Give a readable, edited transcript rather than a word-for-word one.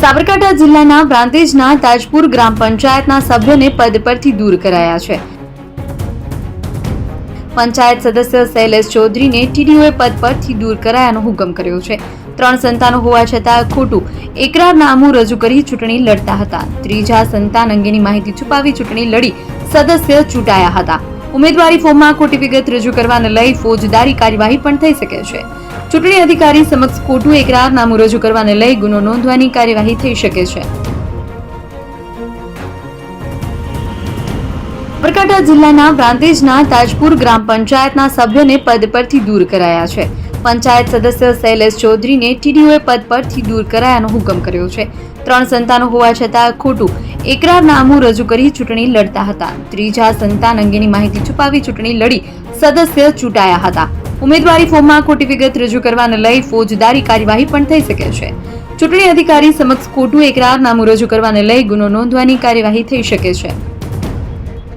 સાબરકાંઠા જિલ્લાના પ્રાંતિજના તાજપુર ગ્રામ પંચાયતના સભ્યોને પદ પરથી દૂર કરાયા છે। પંચાયત સદસ્ય શૈલેષ ચૌધરીને ટીડીઓએ પદ પરથી દૂર કરાયાનો હુકમ કર્યો છે। 3 સંતાનો હોવા છતાં ખોટું એકરારનામું રજૂ કરી ચૂંટણી લડતા હતા। ત્રીજા સંતાન અંગેની માહિતી છુપાવી ચૂંટણી લડી સદસ્ય ચૂંટાયા હતા। ઉમેદવારી ફોર્મમાં ખોટી વિગત રજૂ કરવાને લઈ ફોજદારી કાર્યવાહી પણ થઈ શકે છે। ચૂંટણી અધિકારી સમક્ષ ખોટું એકરારનામું રજૂ કરવાને લઈ ગુનો નોંધવાની કાર્યવાહી થઈ શકે છે। સાબરકાંઠા જિલ્લાના પ્રાંતિજના તાજપુર ગ્રામ પંચાયતના સભ્યોને પદ પરથી દૂર કરાયા છે। પંચાયત સદસ્ય શૈલેષ ચૌધરીને ટીડીઓએ પદ પરથી દૂર કરાયાનો હુકમ કર્યો છે। 3 સંતાનો હોવા છતાં ખોટું એકરારનામું રજૂ કરી ચૂંટણી લડતા હતા। ત્રીજા સંતાન અંગેની માહિતી છુપાવી ચૂંટણી લડી સદસ્ય ચૂંટાયા હતા। ઉમેદવારી ફોર્મમાં ખોટી વિગત રજૂ કરવાને લઈ ફોજદારી કાર્યવાહી પણ થઈ શકે છે। ચૂંટણી અધિકારી સમક્ષ ખોટું એકરારનામું રજૂ કરવાને લઈ ગુનો નોંધવાની કાર્યવાહી થઈ શકે છે।